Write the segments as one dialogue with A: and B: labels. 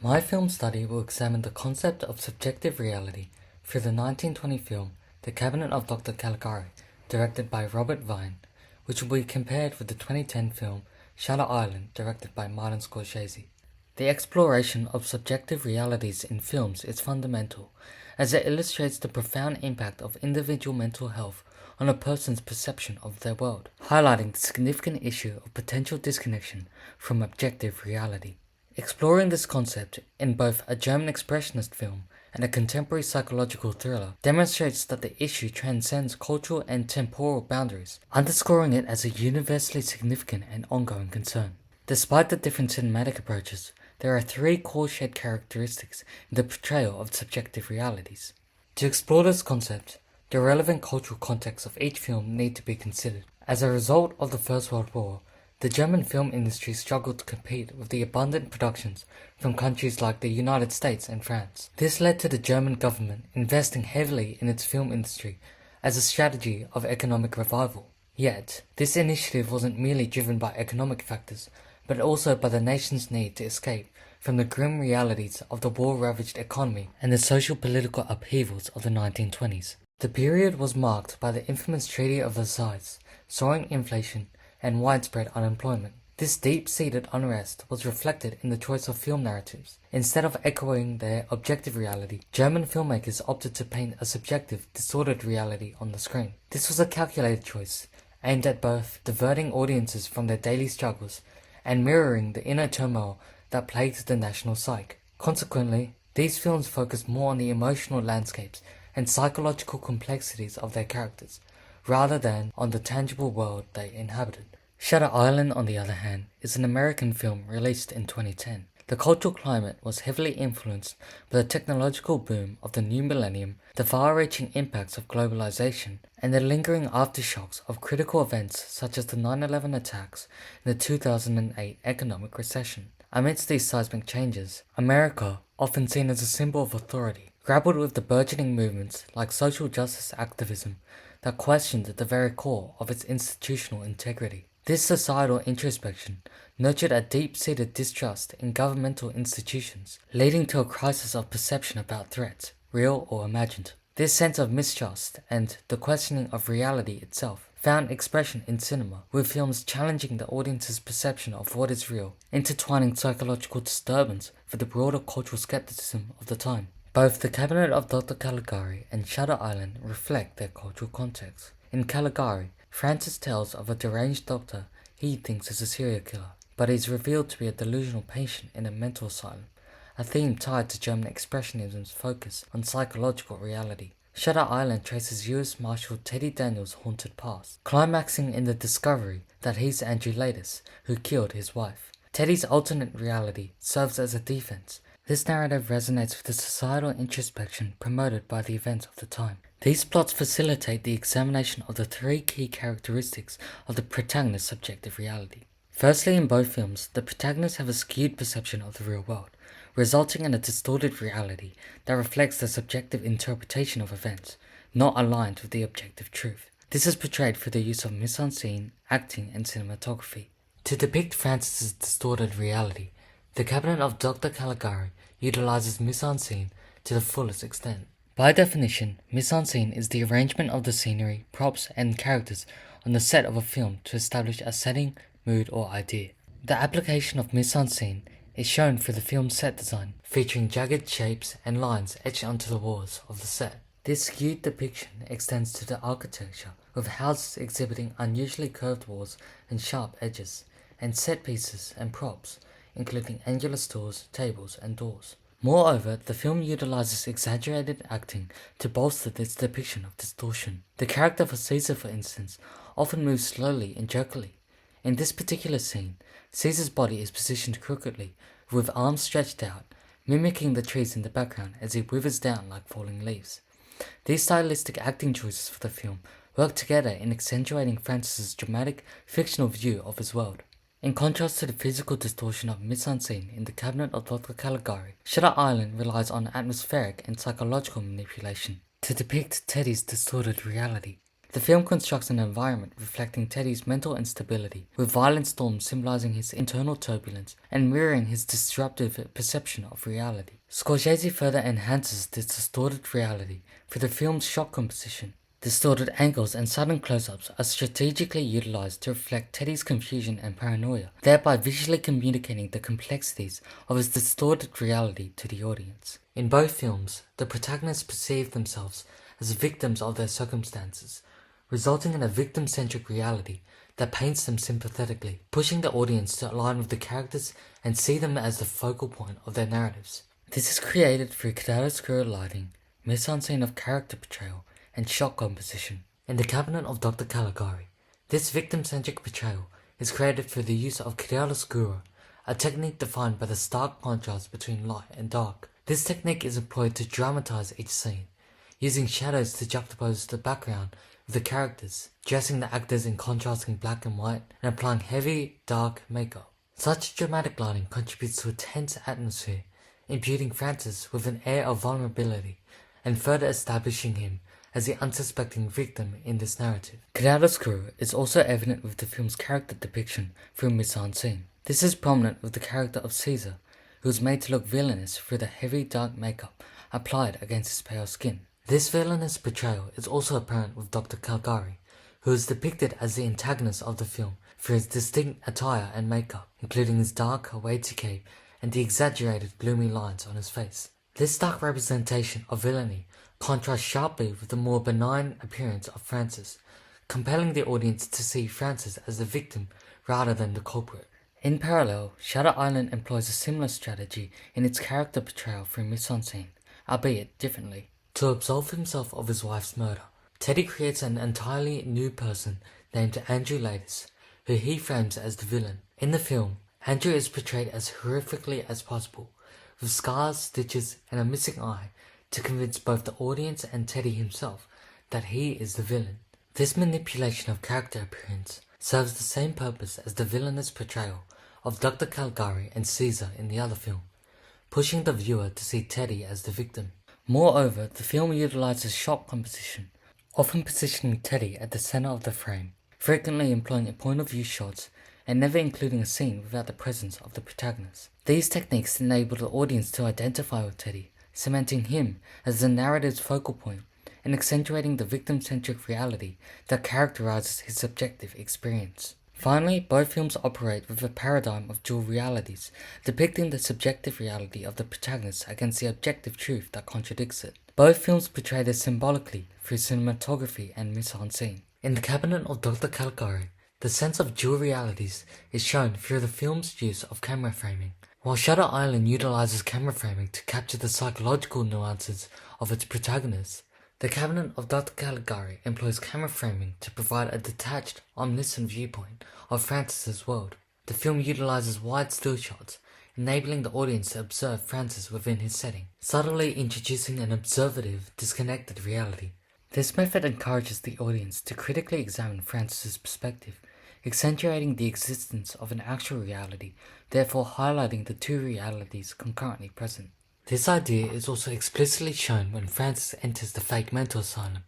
A: My film study will examine the concept of subjective reality through the 1920 film The Cabinet of Dr. Caligari, directed by Robert Vine, which will be compared with the 2010 film Shutter Island, directed by Martin Scorsese. The exploration of subjective realities in films is fundamental, as it illustrates the profound impact of individual mental health on a person's perception of their world, highlighting the significant issue of potential disconnection from objective reality. Exploring this concept in both a German expressionist film and a contemporary psychological thriller demonstrates that the issue transcends cultural and temporal boundaries, underscoring it as a universally significant and ongoing concern. Despite the different cinematic approaches, there are three core shared characteristics in the portrayal of subjective realities. To explore this concept, the relevant cultural contexts of each film need to be considered. As a result of the First World War, the German film industry struggled to compete with the abundant productions from countries like the United States and France. This led to the German government investing heavily in its film industry as a strategy of economic revival. Yet, this initiative wasn't merely driven by economic factors, but also by the nation's need to escape from the grim realities of the war-ravaged economy and the social-political upheavals of the 1920s. The period was marked by the infamous Treaty of Versailles, soaring inflation, and widespread unemployment. This deep-seated unrest was reflected in the choice of film narratives. Instead of echoing their objective reality, German filmmakers opted to paint a subjective, distorted reality on the screen. This was a calculated choice, aimed at both diverting audiences from their daily struggles and mirroring the inner turmoil that plagued the national psyche. Consequently, these films focused more on the emotional landscapes and psychological complexities of their characters, rather than on the tangible world they inhabited. Shutter Island, on the other hand, is an American film released in 2010. The cultural climate was heavily influenced by the technological boom of the new millennium, the far-reaching impacts of globalization, and the lingering aftershocks of critical events such as the 9/11 attacks and the 2008 economic recession. Amidst these seismic changes, America, often seen as a symbol of authority, grappled with the burgeoning movements like social justice activism that questioned the very core of its institutional integrity. This societal introspection nurtured a deep-seated distrust in governmental institutions, leading to a crisis of perception about threats, real or imagined. This sense of mistrust and the questioning of reality itself found expression in cinema, with films challenging the audience's perception of what is real, intertwining psychological disturbance with the broader cultural skepticism of the time. Both The Cabinet of Dr. Caligari and Shutter Island reflect their cultural context. In Caligari, Francis tells of a deranged doctor he thinks is a serial killer, but is revealed to be a delusional patient in a mental asylum, a theme tied to German Expressionism's focus on psychological reality. Shutter Island traces U.S. Marshal Teddy Daniels' haunted past, climaxing in the discovery that he's Andrew Latis, who killed his wife. Teddy's alternate reality serves as a defense. This narrative resonates with the societal introspection promoted by the events of the time. These plots facilitate the examination of the three key characteristics of the protagonist's subjective reality. Firstly, in both films, the protagonists have a skewed perception of the real world, resulting in a distorted reality that reflects their subjective interpretation of events, not aligned with the objective truth. This is portrayed through the use of mise-en-scene, acting, and cinematography. To depict Francis's distorted reality, The Cabinet of Dr. Caligari utilizes mise-en-scene to the fullest extent. By definition, mise-en-scene is the arrangement of the scenery, props, and characters on the set of a film to establish a setting, mood, or idea. The application of mise-en-scene is shown through the film's set design, featuring jagged shapes and lines etched onto the walls of the set. This skewed depiction extends to the architecture, with houses exhibiting unusually curved walls and sharp edges, and set pieces and props, including angular stools, tables, and doors. Moreover, the film utilizes exaggerated acting to bolster this depiction of distortion. The character of Caesar, for instance, often moves slowly and jerkily. In this particular scene, Caesar's body is positioned crookedly, with arms stretched out, mimicking the trees in the background as he withers down like falling leaves. These stylistic acting choices for the film work together in accentuating Francis's dramatic, fictional view of his world. In contrast to the physical distortion of mise-en-scene in The Cabinet of Dr. Caligari, Shutter Island relies on atmospheric and psychological manipulation to depict Teddy's distorted reality. The film constructs an environment reflecting Teddy's mental instability, with violent storms symbolizing his internal turbulence and mirroring his disruptive perception of reality. Scorsese further enhances this distorted reality through the film's shot composition. Distorted angles and sudden close-ups are strategically utilized to reflect Teddy's confusion and paranoia, thereby visually communicating the complexities of his distorted reality to the audience. In both films, the protagonists perceive themselves as victims of their circumstances, resulting in a victim-centric reality that paints them sympathetically, pushing the audience to align with the characters and see them as the focal point of their narratives. This is created through chiaroscuro lighting, mise-en-scène of character portrayal, and shot composition. In The Cabinet of Dr. Caligari, this victim-centric portrayal is created through the use of chiaroscuro, a technique defined by the stark contrast between light and dark. This technique is employed to dramatize each scene, using shadows to juxtapose the background of the characters, dressing the actors in contrasting black and white, and applying heavy, dark makeup. Such dramatic lighting contributes to a tense atmosphere, imbuing Francis with an air of vulnerability and further establishing him as the unsuspecting victim in this narrative. Chiaroscuro is also evident with the film's character depiction through mise-en-scène. This is prominent with the character of Caesar, who is made to look villainous through the heavy dark makeup applied against his pale skin. This villainous portrayal is also apparent with Dr. Caligari, who is depicted as the antagonist of the film through his distinct attire and makeup, including his dark, weighty cape and the exaggerated gloomy lines on his face. This stark representation of villainy contrasts sharply with the more benign appearance of Francis, compelling the audience to see Francis as the victim rather than the culprit. In parallel, Shutter Island employs a similar strategy in its character portrayal through mise-en-scène, albeit differently. To absolve himself of his wife's murder, Teddy creates an entirely new person named Andrew Latis, who he frames as the villain. In the film, Andrew is portrayed as horrifically as possible, with scars, stitches, and a missing eye, to convince both the audience and Teddy himself that he is the villain. This manipulation of character appearance serves the same purpose as the villainous portrayal of Dr. Caligari and Caesar in the other film, pushing the viewer to see Teddy as the victim. Moreover, the film utilizes shot composition, often positioning Teddy at the center of the frame, frequently employing point-of-view shots and never including a scene without the presence of the protagonist. These techniques enable the audience to identify with Teddy, cementing him as the narrative's focal point and accentuating the victim-centric reality that characterizes his subjective experience. Finally, both films operate with a paradigm of dual realities, depicting the subjective reality of the protagonist against the objective truth that contradicts it. Both films portray this symbolically through cinematography and mise-en-scène. In The Cabinet of Dr. Caligari, the sense of dual realities is shown through the film's use of camera framing. While Shutter Island utilizes camera framing to capture the psychological nuances of its protagonists, The Cabinet of Dr. Caligari employs camera framing to provide a detached, omniscient viewpoint of Francis's world. The film utilizes wide still shots, enabling the audience to observe Francis within his setting, subtly introducing an observative, disconnected reality. This method encourages the audience to critically examine Francis's perspective, accentuating the existence of an actual reality, therefore highlighting the two realities concurrently present. This idea is also explicitly shown when Francis enters the fake mental asylum.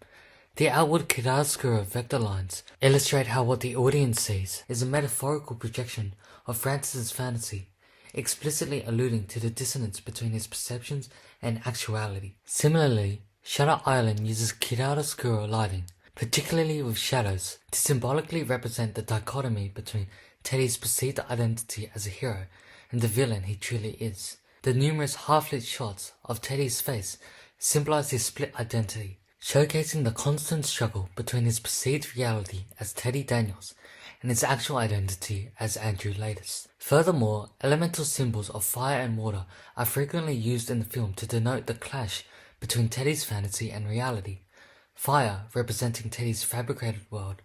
A: The outward chiaroscuro vector lines illustrate how what the audience sees is a metaphorical projection of Francis's fantasy, explicitly alluding to the dissonance between his perceptions and actuality. Similarly, Shutter Island uses chiaroscuro lighting, particularly with shadows, to symbolically represent the dichotomy between Teddy's perceived identity as a hero and the villain he truly is. The numerous half-lit shots of Teddy's face symbolize his split identity, showcasing the constant struggle between his perceived reality as Teddy Daniels and his actual identity as Andrew Latis. Furthermore, elemental symbols of fire and water are frequently used in the film to denote the clash between Teddy's fantasy and reality. Fire, representing Teddy's fabricated world,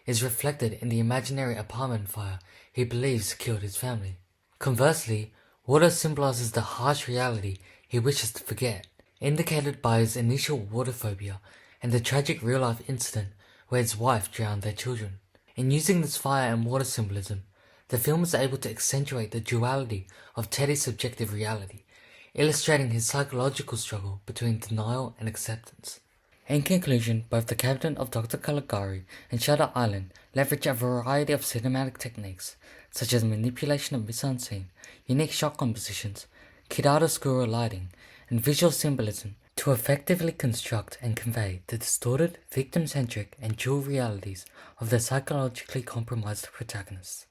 A: is reflected in the imaginary apartment fire he believes killed his family. Conversely, water symbolizes the harsh reality he wishes to forget, indicated by his initial water phobia and the tragic real-life incident where his wife drowned their children. In using this fire and water symbolism, the film is able to accentuate the duality of Teddy's subjective reality, illustrating his psychological struggle between denial and acceptance. In conclusion, both The Cabinet of Dr. Caligari and Shutter Island leverage a variety of cinematic techniques, such as manipulation of mise-en-scene, unique shot compositions, chiaroscuro lighting, and visual symbolism to effectively construct and convey the distorted, victim-centric, and dual realities of the psychologically compromised protagonists.